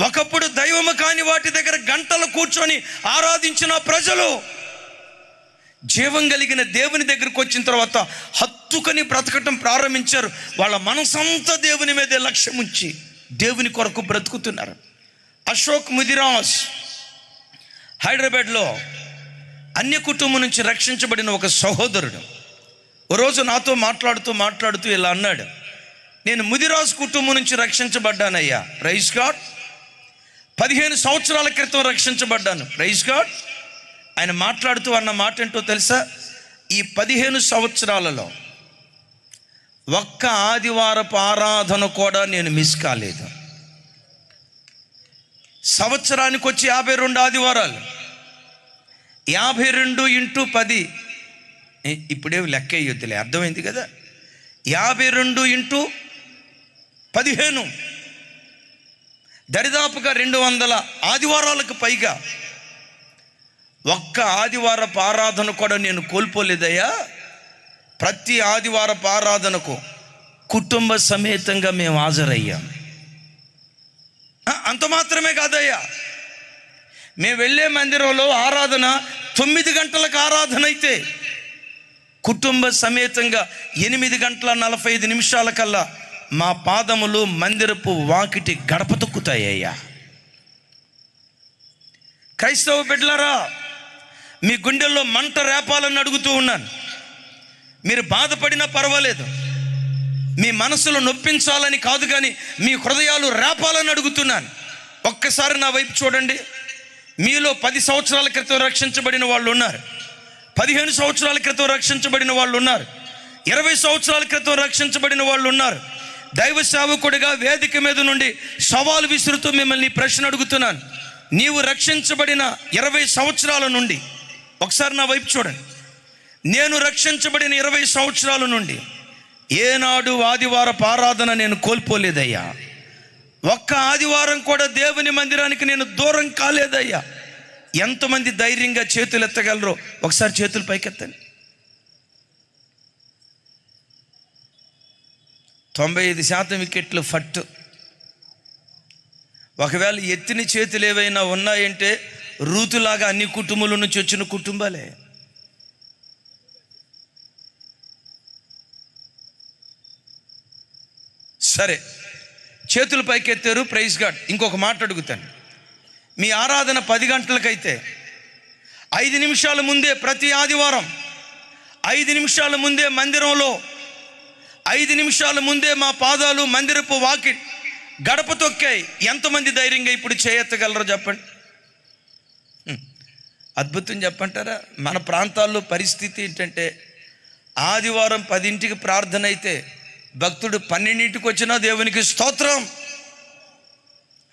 ఒకప్పుడు దైవము కాని వాటి దగ్గర గంటలు కూర్చొని ఆరాధించిన ప్రజలు జీవం కలిగిన దేవుని దగ్గరకు వచ్చిన తర్వాత హత్తుకొని బ్రతకటం ప్రారంభించారు. వాళ్ళ మనసంతా దేవుని మీదే లక్ష్యం ఉంచి దేవుని కొరకు బ్రతుకుతున్నారు. అశోక్ ముదిరాజ్ హైదరాబాద్లో అన్య కుటుంబం నుంచి రక్షించబడిన ఒక సహోదరుడు ఓ రోజు నాతో మాట్లాడుతూ ఇలా అన్నాడు, నేను ముదిరాజ్ కుటుంబం నుంచి రక్షించబడ్డానయ్యా, ప్రైజ్ గాడ్. 15 సంవత్సరాల క్రితం రక్షించబడ్డాను, ప్రైజ్ గాడ్. ఆయన మాట్లాడుతూ అన్న మాట ఏంటో తెలుసా? ఈ 15 సంవత్సరాలలో ఒక్క ఆదివారపు ఆరాధన కూడా నేను మిస్ కాలేదు. సంవత్సరానికి వచ్చి 52 ఆదివారాలు, 52 × 10, ఇప్పుడేమి లెక్క అయ్యొద్దులే, అర్థమైంది కదా. 52 × 15, దరిదాపుగా 200 ఆదివారాలకు పైగా ఒక్క ఆదివారపు ఆరాధన కూడా నేను కోల్పోలేదయ్యా. ప్రతి ఆదివారపు ఆరాధనకు కుటుంబ సమేతంగా మేము హాజరయ్యాం. అంత మాత్రమే కాదయ్యా, మేము వెళ్ళే మందిరంలో ఆరాధన 9 గంటలకు ఆరాధన అయితే కుటుంబ సమేతంగా 8:45 కల్లా మా పాదములు మందిరపు వాకిటి గడప తొక్కుతాయ్యా. క్రైస్తవ బిడ్డలారా, మీ గుండెల్లో మంట రేపాలని అడుగుతూ ఉన్నాను. మీరు బాధపడినా పర్వాలేదు, మీ మనసులో నొప్పించాలని కాదు, కానీ మీ హృదయాలు రేపాలని అడుగుతున్నాను. ఒక్కసారి నా వైపు చూడండి. మీలో 10 సంవత్సరాల క్రితం రక్షించబడిన వాళ్ళు ఉన్నారు, 15 సంవత్సరాల క్రితం రక్షించబడిన వాళ్ళు ఉన్నారు, 20 సంవత్సరాల క్రితం రక్షించబడిన వాళ్ళు ఉన్నారు. దైవ సేవకుడిగా వేదిక మీద నుండి సవాలు విసురుతూ మిమ్మల్ని ప్రశ్న అడుగుతున్నాను. నీవు రక్షించబడిన 20 సంవత్సరాల నుండి ఒకసారి నా వైపు చూడండి. నేను రక్షించబడిన 20 సంవత్సరాల నుండి ఏనాడు ఆదివారపు ఆరాధన నేను కోల్పోలేదయ్యా. ఒక్క ఆదివారం కూడా దేవుని మందిరానికి నేను దూరం కాలేదయ్యా. ఎంతమంది ధైర్యంగా చేతులు ఎత్తగలరో ఒకసారి చేతులు పైకెత్తండి. 95% వికెట్లు ఫట్టు. ఒకవేళ ఎత్తిన చేతులు ఏవైనా ఉన్నాయంటే రూతులాగా అన్ని కుటుంబాల నుంచి వచ్చిన కుటుంబాలే. సరే, చేతులు పైకెత్తారు, ప్రైజ్ గాడ్. ఇంకొక మాట అడుగుతాను. మీ ఆరాధన 10 గంటలకైతే 5 నిమిషాల ముందే ప్రతి ఆదివారం 5 నిమిషాల ముందే మందిరంలో 5 నిమిషాల ముందే మా పాదాలు మందిరపు వాకి గడప తొక్కాయి. ఎంతమంది ధైర్యంగా ఇప్పుడు చేయెత్తగలరో చెప్పండి. అద్భుతం చెప్పంటారా? మన ప్రాంతాల్లో పరిస్థితి ఏంటంటే ఆదివారం 10ంటికి ప్రార్థన అయితే భక్తుడు 12ంటికి వచ్చినా దేవునికి స్తోత్రం,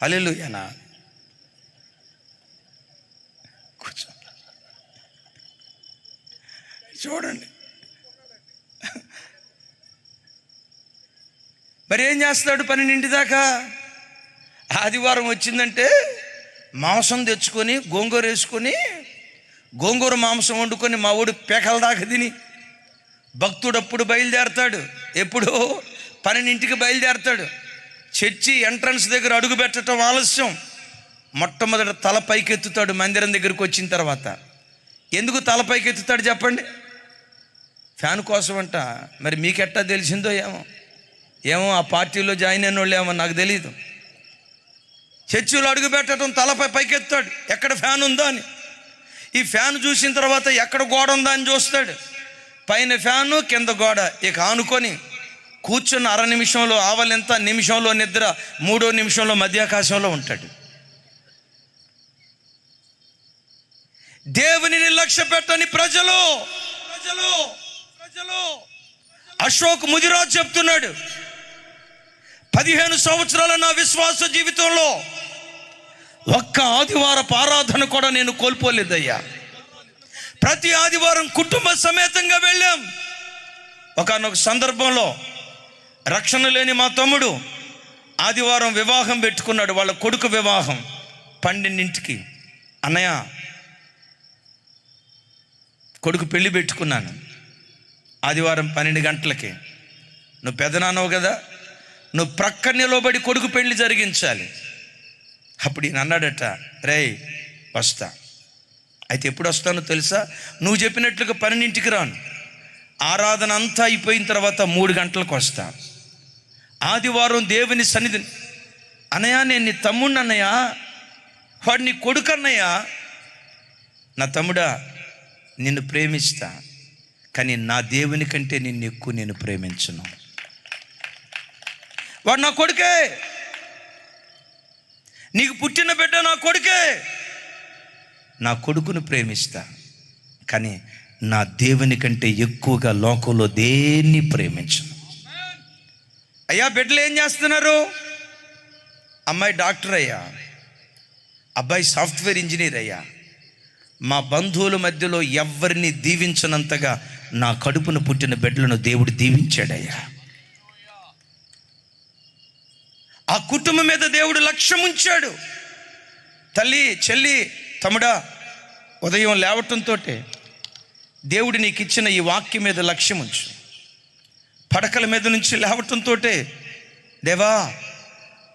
హల్లెలూయా. చూడండి, మరి ఏం చేస్తాడు 12ంటి దాకా? ఆదివారం వచ్చిందంటే మాంసం తెచ్చుకొని గోంగూర వేసుకొని గోంగూర మాంసం వండుకొని మా ఊడు పేకల దాకా తిని భక్తుడు అప్పుడు బయలుదేరతాడు. ఎప్పుడు? 12ంటికి బయలుదేరతాడు. చర్చి ఎంట్రన్స్ దగ్గర అడుగు పెట్టడం ఆలస్యం. మొట్టమొదట తల పైకెత్తుతాడు మందిరం దగ్గరికి వచ్చిన తర్వాత. ఎందుకు తల పైకెత్తుతాడు చెప్పండి? ఫ్యాన్ కోసం అంట. మరి మీకెట్టా తెలిసిందో ఏమో ఆ పార్టీలో జాయిన్ అయిన వాళ్ళు ఏమో నాకు తెలియదు. చర్చిలో అడుగు పెట్టడం తలపై పైకెత్తాడు, ఎక్కడ ఫ్యాన్ ఉందా అని. ఈ ఫ్యాన్ చూసిన తర్వాత ఎక్కడ గోడ ఉందా అని చూస్తాడు. పైన ఫ్యాను, కింద గోడ. ఇక ఆనుకొని కూర్చున్న 1/2 నిమిషంలో ఆవలింత, నిమిషంలో నిద్ర, 3వ నిమిషంలో మధ్యాకాశంలో ఉంటాడు. దేవునిని లక్ష్య పెట్టని ప్రజలు. అశోక్ ముదిరాజ్ చెప్తున్నాడు, 15 సంవత్సరాల నా విశ్వాస జీవితంలో ఒక్క ఆదివారపు ఆరాధన కూడా నేను కోల్పోలేదయ్యా. ప్రతి ఆదివారం కుటుంబ సమేతంగా వెళ్ళాం. ఒకానొక సందర్భంలో రక్షణ లేని మా తమ్ముడు ఆదివారం వివాహం పెట్టుకున్నాడు. వాళ్ళ కొడుకు వివాహం 12ంటికి. అన్నయ్య, కొడుకు పెళ్లి పెట్టుకున్నాను ఆదివారం 12 గంటలకి. నువ్వు పెదనాన్నవు కదా, నువ్వు ప్రక్క నిలబడి కొడుకు పెళ్లి జరిగించాలి. అప్పుడు ఈయన అన్నాడట, రేయ్ వస్తా. అయితే ఎప్పుడు వస్తానో తెలుసా? నువ్వు చెప్పినట్లుగా 12ంటికి రాను. ఆరాధన అంతా అయిపోయిన తర్వాత 3 గంటలకు వస్తా. ఆదివారం దేవుని సన్నిధి. అన్నయ్య, నేను నీ తమ్ముడిని అన్నయ్య, వాడు నీ కొడుకు అన్నయ్య. నా తమ్ముడా, నిన్ను ప్రేమిస్తా, కానీ నా దేవుని కంటే నిన్ను ఎక్కువ నేను ప్రేమించను. వాడు నా కొడుకే, నీకు పుట్టిన బిడ్డ నా కొడుకే. నా కొడుకును ప్రేమిస్తా, కానీ నా దేవుని కంటే ఎక్కువగా లోకంలో దేన్ని ప్రేమించను. అయ్యా, బిడ్డలు ఏం చేస్తున్నారు? అమ్మాయి డాక్టర్ అయ్యా, అబ్బాయి సాఫ్ట్వేర్ ఇంజనీర్ అయ్యా. మా బంధువుల మధ్యలో ఎవరిని దీవించనంతగా నా కడుపున పుట్టిన బిడ్డలను దేవుడు దీవించాడయ్యా. ఆ కుటుంబం మీద దేవుడు లక్ష్యం ఉంచాడు. తల్లి, చెల్లి, తమ్ముడా, ఉదయం లేవటంతో దేవుడు నీకు ఇచ్చిన ఈ వాక్యం మీద లక్ష్యం ఉంచు. పడకల మీద నుంచి లేవటంతో, దేవా,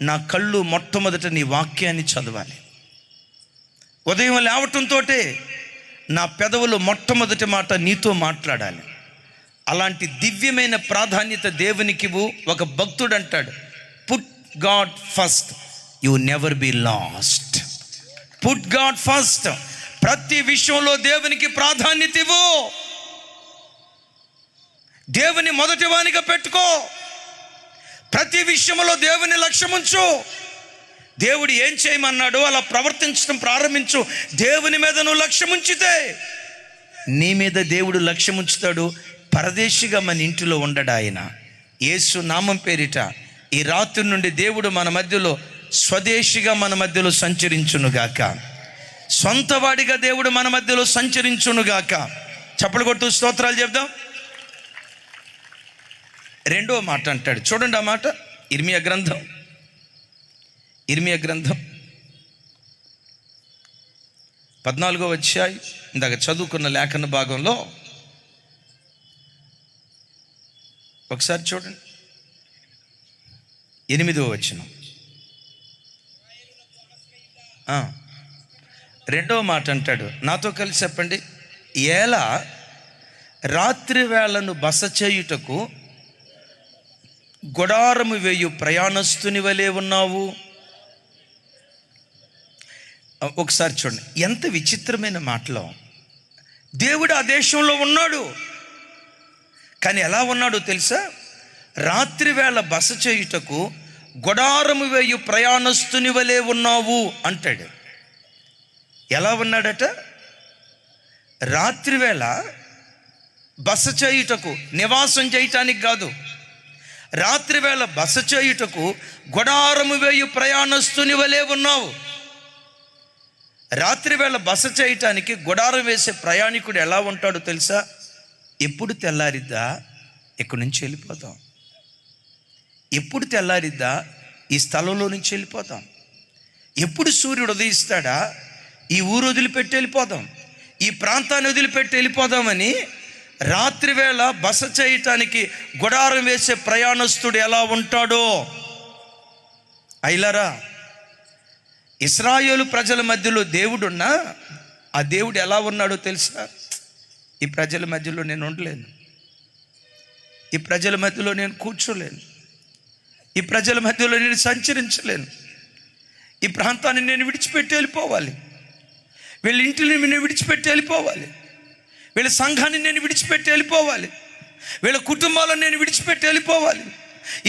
నా కళ్ళు మొట్టమొదట నీ వాక్యాన్ని చదవాలి. ఉదయం లేవటంతో నా పెదవులు మొట్టమొదటి మాట నీతో మాట్లాడాలి. అలాంటి దివ్యమైన ప్రాధాన్యత దేవునికి ఒక భక్తుడు అంటాడు, put God first, you never be last. Put God first. ప్రతి విషయంలో దేవునికి ప్రాధాన్యత ఇవ్వు. దేవుని మొదటి వానిగా పెట్టుకో. ప్రతి విషయంలో దేవుని లక్ష్యం ఉంచు. దేవుడు ఏం చేయమన్నాడో అలా ప్రవర్తించడం ప్రారంభించు. దేవుని మీద నువ్వు లక్ష్యం ఉంచితే నీ మీద దేవుడు లక్ష్యం ఉంచుతాడు. పరదేశిగా మన ఇంటిలో ఉండడు ఆయన. యేసు నామం పేరిట ఈ రాత్రి నుండి దేవుడు మన మధ్యలో స్వదేశిగా మన మధ్యలో సంచరించునుగాక. సొంతవాడిగా దేవుడు మన మధ్యలో సంచరించునుగాక. చప్పలు కొట్టు స్తోత్రాలు చెప్దాం. 2వ మాట అంటాడు, చూడండి ఆ మాట. ఇర్మియా గ్రంథం ఇర్మియా గ్రంథం 14వ అధ్యాయం, ఇందాక చదువుకున్న లేఖన భాగంలో ఒకసారి చూడండి. 8వ వచనం, 2వ మాట అంటాడు. నాతో కలిసి చెప్పండి. ఏలా రాత్రి వేళను బస చేయుటకు గుడారము వేయు ప్రయాణస్తుని వలె ఉన్నావు. ఒకసారి చూడండి, ఎంత విచిత్రమైన మాటలో. దేవుడు ఆ దేశంలో ఉన్నాడు, కానీ ఎలా ఉన్నాడో తెలుసా? రాత్రి వేళ బస చేయుటకు గుడారము వేయు ప్రయాణస్తుని వలె ఉన్నావు అంటాడు. ఎలా ఉన్నాడట? రాత్రి వేళ బస చేయుటకు, నివాసం చేయటానికి కాదు, రాత్రి వేళ బస చేయుటకు గుడారము వేయు ప్రయాణస్తుని వలె ఉన్నావు. రాత్రి వేళ బస చేయటానికి గుడారం వేసే ప్రయాణికుడు ఎలా ఉంటాడో తెలుసా? ఎప్పుడు తెల్లారిద్దా ఇక్కడి నుంచి వెళ్ళిపోతాం, ఎప్పుడు తెల్లారిద్దా ఈ స్థలంలో నుంచి వెళ్ళిపోతాం, ఎప్పుడు సూర్యుడు ఉదయిస్తాడా ఈ ఊరు వదిలిపెట్టి వెళ్ళిపోదాం, ఈ ప్రాంతాన్ని వదిలిపెట్టి వెళ్ళిపోదామని రాత్రి వేళ బస చేయటానికి గుడారం వేసే ప్రయాణస్తుడు ఎలా ఉంటాడో. అయిలారా, ఇశ్రాయేలు ప్రజల మధ్యలో దేవుడున్నా ఆ దేవుడు ఎలా ఉన్నాడో తెలుసా? ఈ ప్రజల మధ్యలో నేను ఉండలేను, ఈ ప్రజల మధ్యలో నేను కూర్చోలేను, ఈ ప్రజల మధ్యలో నేను సంచరించలేను, ఈ ప్రాంతాన్ని నేను విడిచిపెట్టి వెళ్ళిపోవాలి, వీళ్ళ ఇంటిని నేను విడిచిపెట్టి వెళ్ళిపోవాలి, వీళ్ళ సంఘాన్ని నేను విడిచిపెట్టి వెళ్ళిపోవాలి, వీళ్ళ కుటుంబాలను నేను విడిచిపెట్టి వెళ్ళిపోవాలి,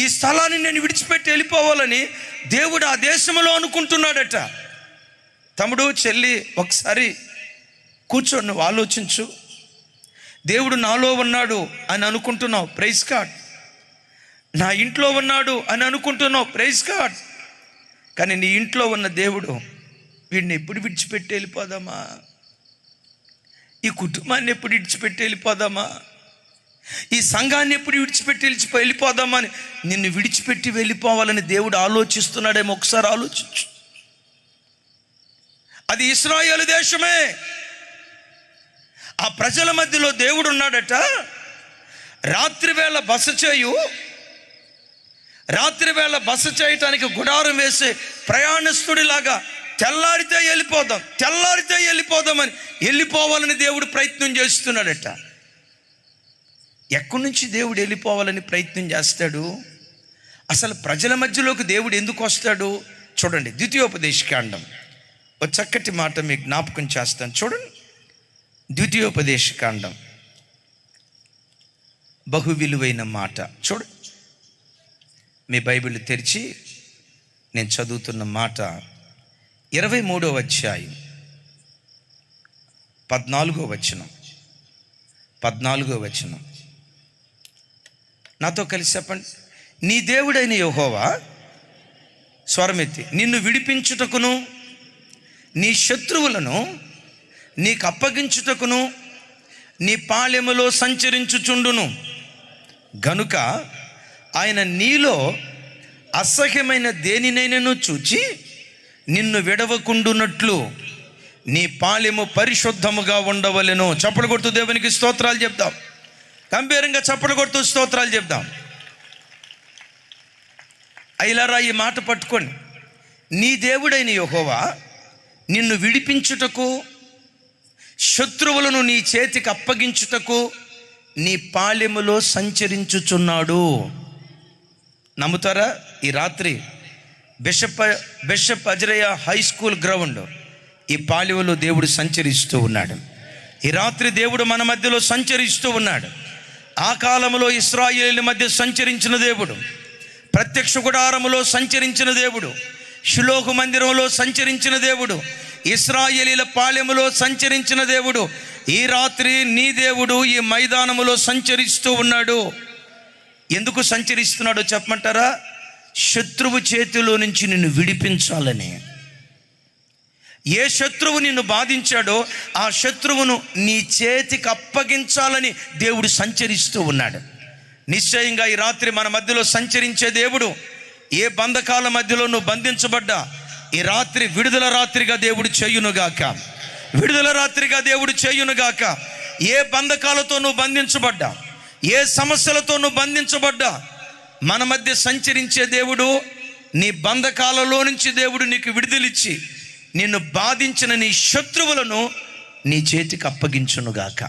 ఈ స్థలాన్ని నేను విడిచిపెట్టి వెళ్ళిపోవాలని దేవుడు ఆ దేశంలో అనుకుంటున్నాడట. తమ్ముడు, చెల్లి, ఒకసారి కూర్చొని నువ్వు ఆలోచించు. దేవుడు నాలో ఉన్నాడు అని అనుకుంటున్నావు, ప్రైజ్ గాడ్. నా ఇంట్లో ఉన్నాడు అని అనుకుంటున్నావు, ప్రైజ్ గాడ్. కానీ నీ ఇంట్లో ఉన్న దేవుడు వీడిని ఎప్పుడు విడిచిపెట్టి వెళ్ళిపోదామా, ఈ కుటుంబాన్ని ఎప్పుడు విడిచిపెట్టి వెళ్ళిపోదామా, ఈ సంఘాన్ని ఎప్పుడు విడిచిపెట్టి వెళ్ళిపోదామా అని నిన్ను విడిచిపెట్టి వెళ్ళిపోవాలని దేవుడు ఆలోచిస్తున్నాడేమో. ఒకసారి ఆలోచించు. అది ఇశ్రాయేలు దేశమే. ఆ ప్రజల మధ్యలో దేవుడు ఉన్నాడట. రాత్రి వేళ బస చేయటానికి గుడారం వేసే ప్రయాణస్తుడిలాగా తెల్లారితే వెళ్ళిపోదామని వెళ్ళిపోవాలని దేవుడు ప్రయత్నం చేస్తున్నాడట. ఎక్కడి నుంచి దేవుడు వెళ్ళిపోవాలని ప్రయత్నం చేస్తాడు? అసలు ప్రజల మధ్యలోకి దేవుడు ఎందుకు వస్తాడు? చూడండి, ద్వితీయోపదేశకాండం ఒక చక్కటి మాట మీకు జ్ఞాపకం చేస్తాను. చూడండి, ద్వితీయోపదేశకాండం బహు విలువైన మాట. చూడు, మీ బైబిల్ తెరిచి నేను చదువుతున్న మాట 23వ అధ్యాయం 14వ వచనం. నాతో కలిసి చెప్పండి. నీ దేవుడైన యెహోవా, స్వరమెత్తి, నిన్ను విడిపించుటకును నీ శత్రువులను నీకు అప్పగించుటకును నీ పాళెములో సంచరించుచుండును గనుక ఆయన నీలో అసహ్యమైన దేనినైనను చూచి నిన్ను విడవకుండునట్లు నీ పాళెము పరిశుద్ధముగా ఉండవలెను. చప్పలు కొడుతూ దేవునికి స్తోత్రాలు చెప్దాం. గంభీరంగా చప్పలు కొడుతూ స్తోత్రాలు చెప్దాం. అయిలారా, ఈ మాట పట్టుకోండి. నీ దేవుడైన యెహోవా నిన్ను విడిపించుటకు, శత్రువులను నీ చేతికి అప్పగించుటకు నీ పాళెములో సంచరించుచున్నాడు. నమ్ముతారా? ఈ రాత్రి bishop Azariah high school ground, ఈ పాళెములో దేవుడు సంచరిస్తూ ఉన్నాడు. ఈ రాత్రి దేవుడు మన మధ్యలో సంచరిస్తూ ఉన్నాడు. ఆ కాలంలో ఇశ్రాయేలు మధ్య సంచరించిన దేవుడు, ప్రత్యక్ష గుడారములో సంచరించిన దేవుడు, షిలోహు మందిరంలో సంచరించిన దేవుడు, ఇశ్రాయేలీల పాళెములో సంచరించిన దేవుడు ఈ రాత్రి నీ దేవుడు ఈ మైదానములో సంచరిస్తూ ఉన్నాడు. ఎందుకు సంచరిస్తున్నాడో చెప్పమంటారా? శత్రువు చేతిలో నుంచి నిన్ను విడిపించాలని. ఏ శత్రువు నిన్ను బాధించాడో ఆ శత్రువును నీ చేతికి అప్పగించాలని దేవుడు సంచరిస్తూ ఉన్నాడు. నిశ్చయంగా ఈ రాత్రి మన మధ్యలో సంచరించే దేవుడు ఏ బంధకాల మధ్యలో నువ్వు బంధించబడ్డా ఈ రాత్రి విడుదల రాత్రిగా దేవుడు చేయునుగాక. విడుదల రాత్రిగా దేవుడు చేయునుగాక. ఏ బంధకాలతో నువ్వు బంధించబడ్డా, ఏ సమస్యలతో నువ్వు బంధించబడ్డా, మన మధ్య సంచరించే దేవుడు నీ బంధకాలలో నుంచి దేవుడు నీకు విడుదలిచ్చి నిన్ను బాధించిన నీ శత్రువులను నీ చేతికి అప్పగించునుగాక.